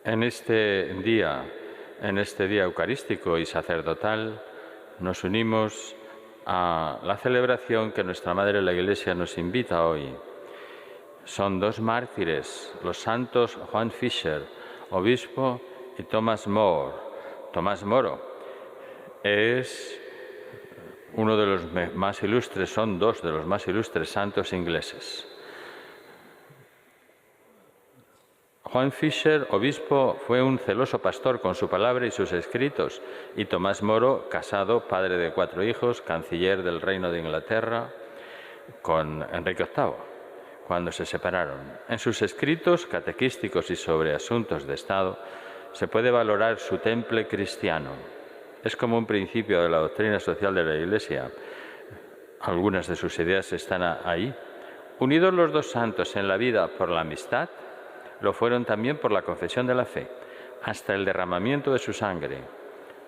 En este día eucarístico y sacerdotal, nos unimos a la celebración que nuestra Madre la Iglesia nos invita hoy. Son dos mártires, los santos Juan Fischer, obispo, y Tomás More. Tomás Moro es uno de los más ilustres, son dos de los más ilustres santos ingleses. Juan Fischer, obispo, fue un celoso pastor con su palabra y sus escritos, y Tomás Moro, casado, padre de 4 hijos, canciller del Reino de Inglaterra, con Enrique VIII, cuando se separaron. En sus escritos catequísticos y sobre asuntos de Estado se puede valorar su temple cristiano. Es como un principio de la doctrina social de la Iglesia. Algunas de sus ideas están ahí. Unidos los dos santos en la vida por la amistad, lo fueron también por la confesión de la fe, hasta el derramamiento de su sangre.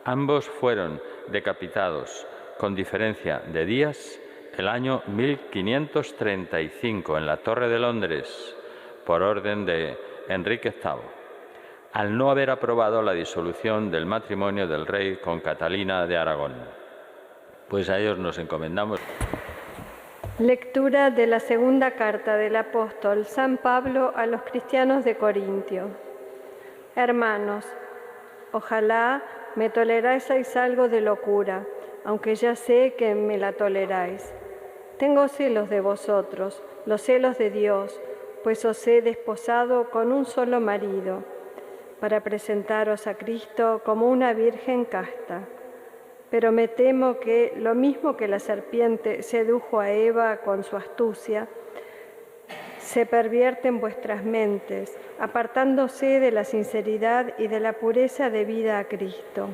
Ambos fueron decapitados, con diferencia de días, el año 1535 en la Torre de Londres, por orden de Enrique VIII, al no haber aprobado la disolución del matrimonio del rey con Catalina de Aragón. Pues a ellos nos encomendamos. Lectura de la segunda carta del apóstol San Pablo a los cristianos de Corintio. Hermanos, ojalá me toleraseis algo de locura, aunque ya sé que me la toleráis. Tengo celos de vosotros, los celos de Dios, pues os he desposado con un solo marido, para presentaros a Cristo como una virgen casta. Pero me temo que, lo mismo que la serpiente sedujo a Eva con su astucia, se pervierten vuestras mentes, apartándose de la sinceridad y de la pureza debida a Cristo.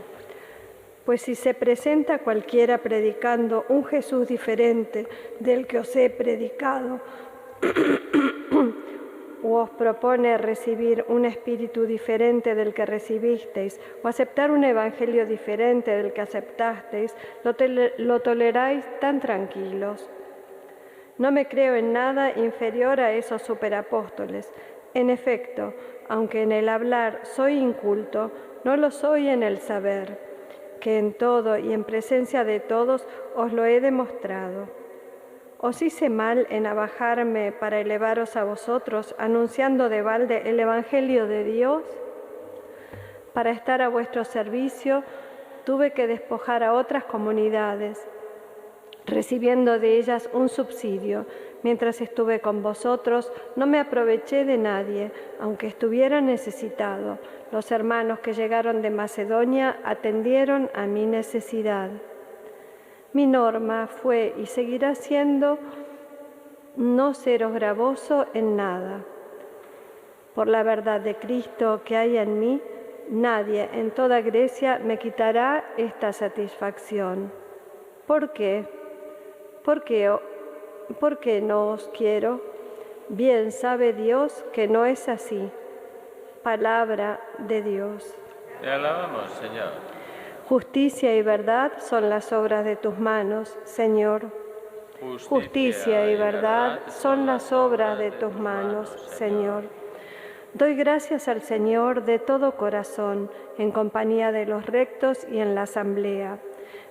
Pues si se presenta cualquiera predicando un Jesús diferente del que os he predicado, o os propone recibir un espíritu diferente del que recibisteis, o aceptar un evangelio diferente del que aceptasteis, lo toleráis tan tranquilos. No me creo en nada inferior a esos superapóstoles. En efecto, aunque en el hablar soy inculto, no lo soy en el saber, que en todo y en presencia de todos os lo he demostrado. ¿Os hice mal en abajarme para elevaros a vosotros, anunciando de balde el Evangelio de Dios? Para estar a vuestro servicio, tuve que despojar a otras comunidades, recibiendo de ellas un subsidio. Mientras estuve con vosotros, no me aproveché de nadie, aunque estuviera necesitado. Los hermanos que llegaron de Macedonia atendieron a mi necesidad. Mi norma fue y seguirá siendo no seros gravoso en nada. Por la verdad de Cristo que hay en mí, nadie en toda Grecia me quitará esta satisfacción. ¿Por qué? ¿Por qué no os quiero? Bien sabe Dios que no es así. Palabra de Dios. Te alabamos, Señor. Justicia y verdad son las obras de tus manos, Señor. Justicia y verdad son las obras de tus manos, Señor. Doy gracias al Señor de todo corazón, en compañía de los rectos y en la asamblea.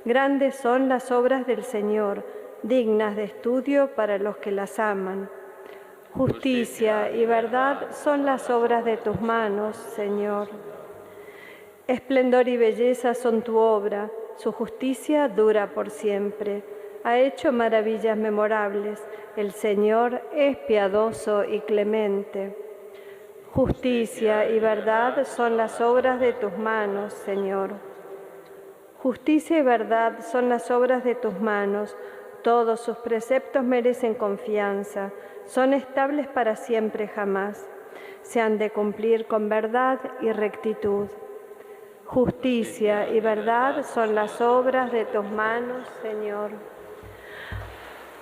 Grandes son las obras del Señor, dignas de estudio para los que las aman. Justicia y verdad son las obras de tus manos, Señor. Esplendor y belleza son tu obra, su justicia dura por siempre. Ha hecho maravillas memorables, el Señor es piadoso y clemente. Justicia y verdad son las obras de tus manos, Señor. Justicia y verdad son las obras de tus manos, todos sus preceptos merecen confianza, son estables para siempre jamás. Se han de cumplir con verdad y rectitud. Justicia y verdad son las obras de tus manos, Señor.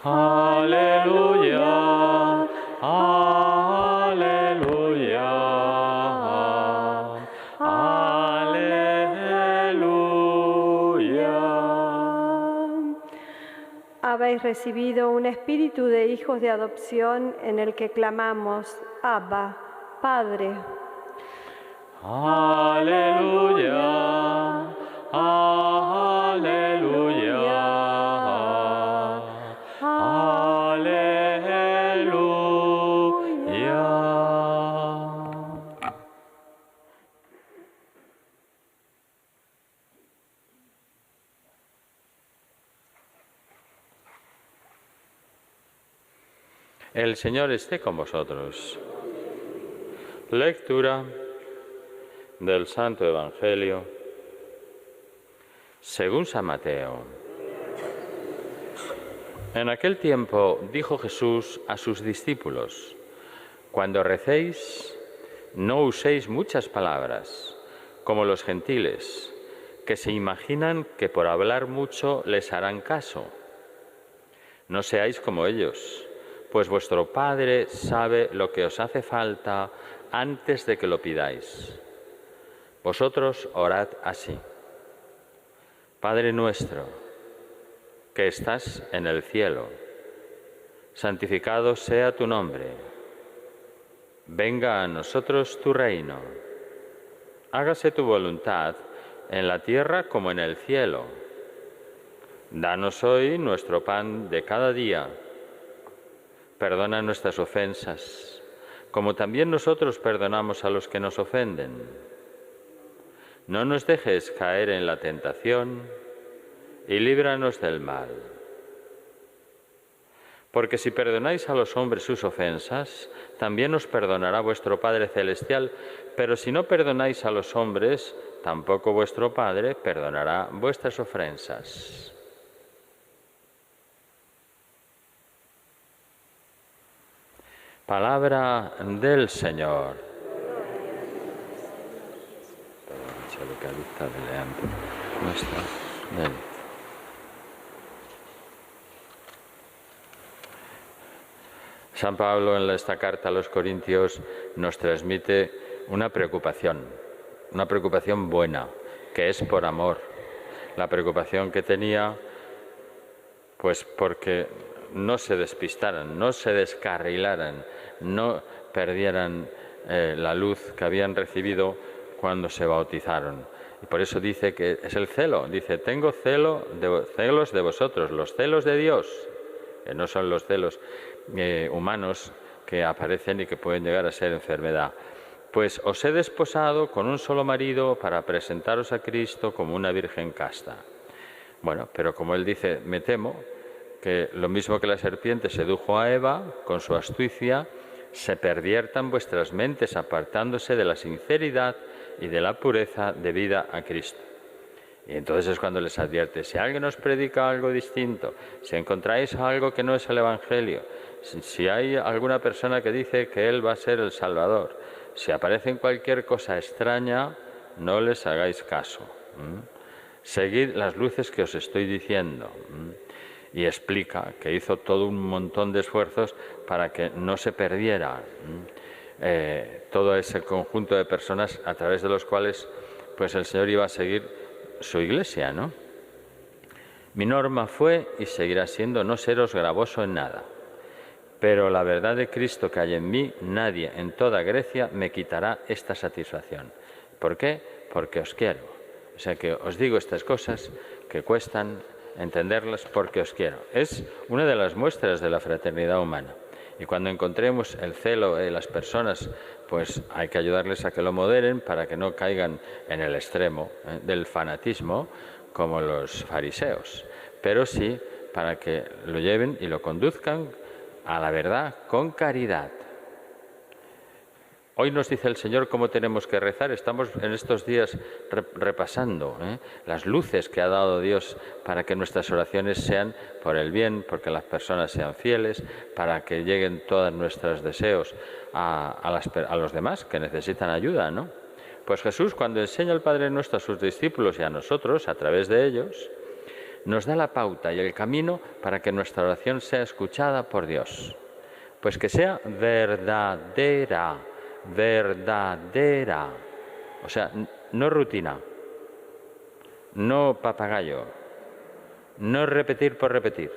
Aleluya, aleluya, aleluya. Habéis recibido un espíritu de hijos de adopción en el que clamamos, Abba, Padre. Aleluya, aleluya, aleluya. El Señor esté con vosotros. Lectura del Santo Evangelio según San Mateo. En aquel tiempo dijo Jesús a sus discípulos: cuando recéis, no uséis muchas palabras, como los gentiles, que se imaginan que por hablar mucho les harán caso. No seáis como ellos, pues vuestro Padre sabe lo que os hace falta antes de que lo pidáis. Vosotros orad así: Padre nuestro, que estás en el cielo, santificado sea tu nombre. Venga a nosotros tu reino. Hágase tu voluntad en la tierra como en el cielo. Danos hoy nuestro pan de cada día. Perdona nuestras ofensas, como también nosotros perdonamos a los que nos ofenden. No nos dejes caer en la tentación y líbranos del mal. Porque si perdonáis a los hombres sus ofensas, también os perdonará vuestro Padre Celestial, pero si no perdonáis a los hombres, tampoco vuestro Padre perdonará vuestras ofensas. Palabra del Señor. San Pablo en esta carta a los Corintios nos transmite una preocupación buena, que es por amor. La preocupación que tenía, pues porque no se despistaran, no se descarrilaran, no perdieran la luz que habían recibido cuando se bautizaron. Y por eso dice que es el celo, dice: tengo celos de vosotros, los celos de Dios, que no son los celos humanos que aparecen y que pueden llegar a ser enfermedad. Pues os he desposado con un solo marido para presentaros a Cristo como una virgen casta. Bueno, pero como él dice, me temo que lo mismo que la serpiente sedujo a Eva con su astucia, se perviertan vuestras mentes apartándose de la sinceridad y de la pureza debida a Cristo. Y entonces es cuando les advierte: si alguien os predica algo distinto, si encontráis algo que no es el Evangelio, si hay alguna persona que dice que Él va a ser el Salvador, si aparece cualquier cosa extraña, no les hagáis caso. Seguid las luces que os estoy diciendo. Y explica que hizo todo un montón de esfuerzos para que no se perdiera todo ese conjunto de personas a través de los cuales pues el Señor iba a seguir su iglesia, ¿no? Mi norma fue y seguirá siendo no seros gravoso en nada, pero la verdad de Cristo que hay en mí, nadie en toda Grecia me quitará esta satisfacción. ¿Por qué? Porque os quiero. O sea que os digo estas cosas que cuestan entenderlas porque os quiero. Es una de las muestras de la fraternidad humana. Y cuando encontremos el celo de las personas, pues hay que ayudarles a que lo moderen para que no caigan en el extremo del fanatismo como los fariseos, pero sí para que lo lleven y lo conduzcan a la verdad con caridad. Hoy nos dice el Señor cómo tenemos que rezar. Estamos en estos días repasando las luces que ha dado Dios para que nuestras oraciones sean por el bien, porque las personas sean fieles, para que lleguen todos nuestros deseos a los demás que necesitan ayuda, ¿no? Pues Jesús, cuando enseña el Padre Nuestro a sus discípulos y a nosotros, a través de ellos, nos da la pauta y el camino para que nuestra oración sea escuchada por Dios. Pues que sea verdadera, verdadera, o sea, no rutina, no papagayo, no repetir por repetir,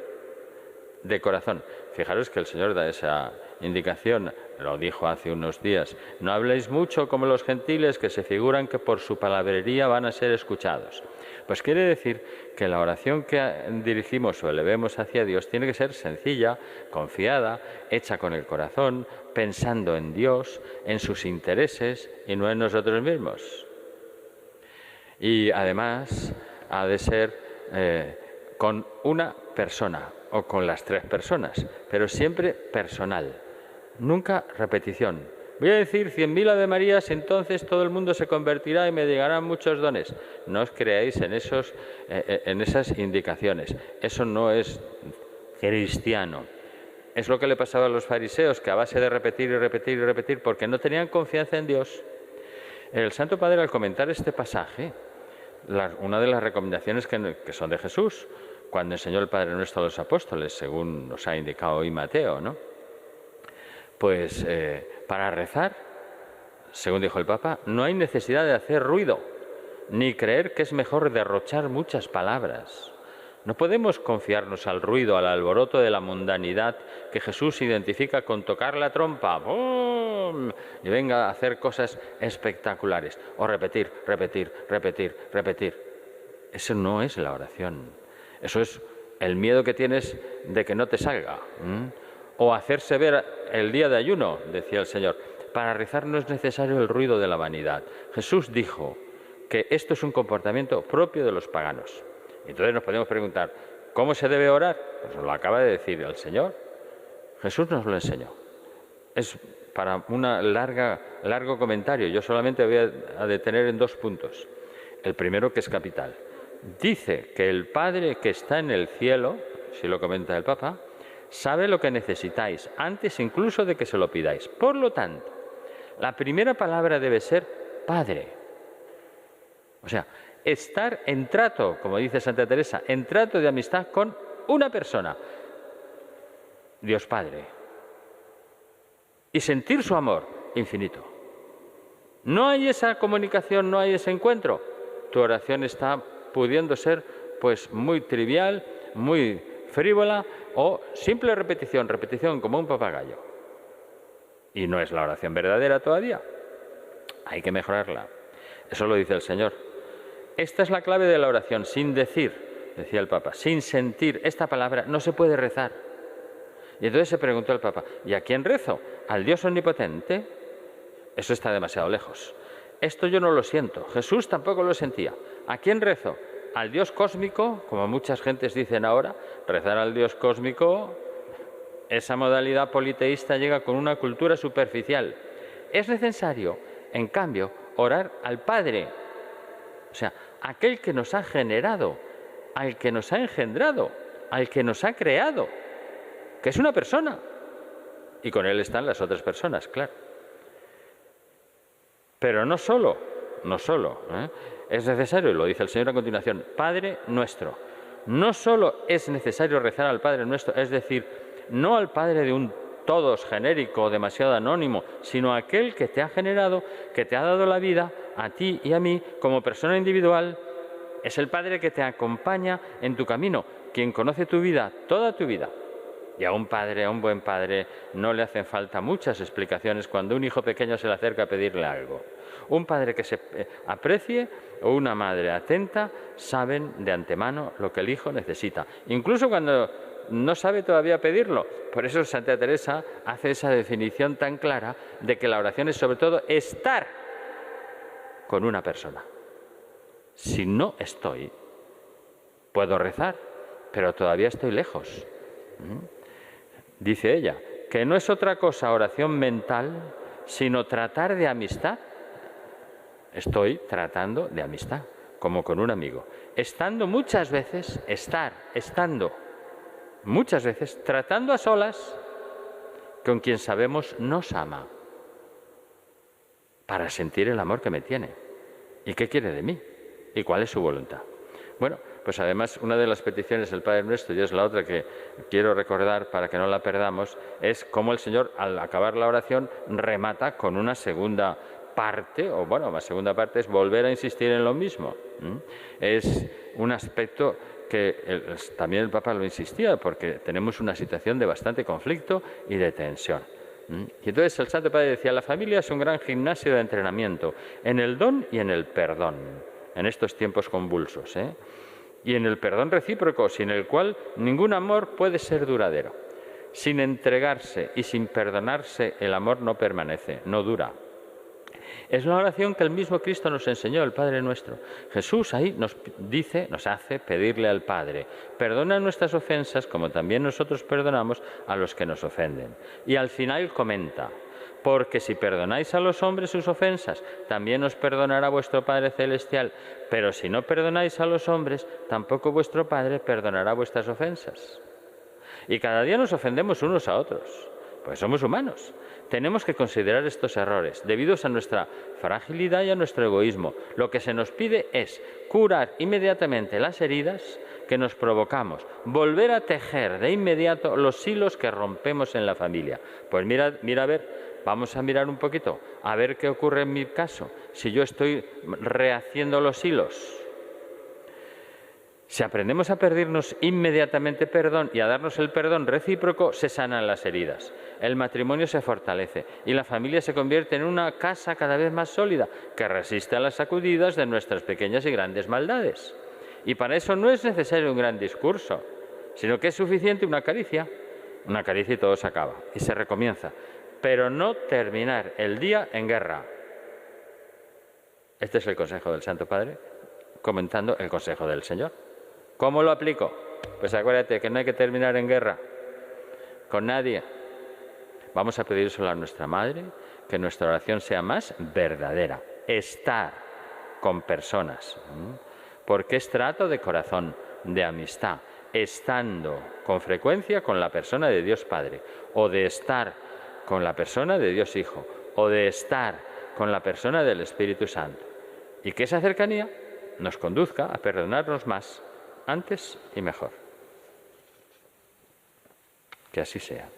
de corazón. Fijaros que el Señor da esa indicación lo dijo hace unos días, no habléis mucho como los gentiles que se figuran que por su palabrería van a ser escuchados. Pues quiere decir que la oración que dirigimos o elevemos hacia Dios tiene que ser sencilla, confiada, hecha con el corazón, pensando en Dios, en sus intereses y no en nosotros mismos. Y además ha de ser con una persona o con las tres personas, pero siempre personal, nunca repetición. Voy a decir 100.000 Ave Marías, entonces todo el mundo se convertirá y me llegarán muchos dones. No os creáis en esas indicaciones. Eso no es cristiano. Es lo que le pasaba a los fariseos, que a base de repetir y repetir y repetir, porque no tenían confianza en Dios. El Santo Padre, al comentar este pasaje, una de las recomendaciones que son de Jesús, cuando enseñó el Padre Nuestro a los apóstoles, según nos ha indicado hoy Mateo, ¿no? Pues para rezar, según dijo el Papa, no hay necesidad de hacer ruido, ni creer que es mejor derrochar muchas palabras. No podemos confiarnos al ruido, al alboroto de la mundanidad que Jesús identifica con tocar la trompa, ¡bum!, y venga a hacer cosas espectaculares, o repetir, repetir, repetir, repetir. Eso no es la oración. Eso es el miedo que tienes de que no te salga. O hacerse ver el día de ayuno, decía el Señor. Para rezar no es necesario el ruido de la vanidad. Jesús dijo que esto es un comportamiento propio de los paganos. Entonces nos podemos preguntar, ¿cómo se debe orar? Pues nos lo acaba de decir el Señor. Jesús nos lo enseñó. Es para un largo comentario. Yo solamente voy a detener en 2 puntos. El primero, que es capital. Dice que el Padre que está en el cielo, si lo comenta el Papa, sabe lo que necesitáis, antes incluso de que se lo pidáis. Por lo tanto, la primera palabra debe ser Padre. O sea, estar en trato, como dice Santa Teresa, en trato de amistad con una persona, Dios Padre, y sentir su amor infinito. No hay esa comunicación, no hay ese encuentro. Tu oración está pudiendo ser pues muy trivial, muy frívola o simple repetición como un papagayo. Y no es la oración verdadera todavía. Hay que mejorarla. Eso lo dice el Señor. Esta es la clave de la oración, sin decir, decía el Papa, sin sentir. Esta palabra no se puede rezar. Y entonces se preguntó el Papa, ¿y a quién rezo? ¿Al Dios omnipotente? Eso está demasiado lejos. Esto yo no lo siento. Jesús tampoco lo sentía. ¿A quién rezo? ¿Al Dios cósmico? Como muchas gentes dicen ahora, rezar al Dios cósmico, esa modalidad politeísta llega con una cultura superficial. Es necesario, en cambio, orar al Padre, o sea, aquel que nos ha generado, al que nos ha engendrado, al que nos ha creado, que es una persona, y con él están las otras personas, claro. Pero no solo, es necesario, y lo dice el Señor a continuación, Padre nuestro. No solo es necesario rezar al Padre nuestro, es decir, no al Padre de un todos genérico, demasiado anónimo, sino aquel que te ha generado, que te ha dado la vida, a ti y a mí, como persona individual. Es el Padre que te acompaña en tu camino, quien conoce tu vida, toda tu vida. Y a un padre, a un buen padre, no le hacen falta muchas explicaciones cuando un hijo pequeño se le acerca a pedirle algo. Un padre que se aprecie o una madre atenta saben de antemano lo que el hijo necesita, incluso cuando no sabe todavía pedirlo. Por eso Santa Teresa hace esa definición tan clara de que la oración es sobre todo estar con una persona. Si no estoy, puedo rezar, pero todavía estoy lejos. Dice ella, que no es otra cosa oración mental, sino tratar de amistad. Estoy tratando de amistad, como con un amigo. Estando muchas veces, estando muchas veces, tratando a solas con quien sabemos nos ama, para sentir el amor que me tiene. ¿Y qué quiere de mí? ¿Y cuál es su voluntad? Bueno, pues además una de las peticiones del Padre Nuestro, y es la otra que quiero recordar para que no la perdamos, es cómo el Señor al acabar la oración remata con una segunda parte, o bueno, la segunda parte es volver a insistir en lo mismo. Es un aspecto que también el Papa lo insistía, porque tenemos una situación de bastante conflicto y de tensión. Y entonces el Santo Padre decía, la familia es un gran gimnasio de entrenamiento en el don y en el perdón, en estos tiempos convulsos, y en el perdón recíproco, sin el cual ningún amor puede ser duradero. Sin entregarse y sin perdonarse, el amor no permanece, no dura. Es la oración que el mismo Cristo nos enseñó, el Padre Nuestro. Jesús ahí nos dice, nos hace pedirle al Padre, perdona nuestras ofensas como también nosotros perdonamos a los que nos ofenden. Y al final comenta, porque si perdonáis a los hombres sus ofensas, también os perdonará vuestro Padre Celestial, pero si no perdonáis a los hombres, tampoco vuestro Padre perdonará vuestras ofensas. Y cada día nos ofendemos unos a otros, pues somos humanos. Tenemos que considerar estos errores, debidos a nuestra fragilidad y a nuestro egoísmo. Lo que se nos pide es curar inmediatamente las heridas que nos provocamos, volver a tejer de inmediato los hilos que rompemos en la familia. Pues mira a ver, vamos a mirar un poquito, a ver qué ocurre en mi caso, si yo estoy rehaciendo los hilos. Si aprendemos a pedirnos inmediatamente perdón y a darnos el perdón recíproco, se sanan las heridas, el matrimonio se fortalece y la familia se convierte en una casa cada vez más sólida que resiste a las sacudidas de nuestras pequeñas y grandes maldades. Y para eso no es necesario un gran discurso, sino que es suficiente una caricia y todo se acaba y se recomienza. Pero no terminar el día en guerra. Este es el consejo del Santo Padre, comentando el consejo del Señor. ¿Cómo lo aplico? Pues acuérdate que no hay que terminar en guerra con nadie. Vamos a pedírselo a nuestra Madre, que nuestra oración sea más verdadera. Estar con personas, porque es trato de corazón, de amistad, estando con frecuencia con la persona de Dios Padre, o de estar con la persona de Dios Hijo, o de estar con la persona del Espíritu Santo. Y que esa cercanía nos conduzca a perdonarnos más, antes y mejor. Que así sea.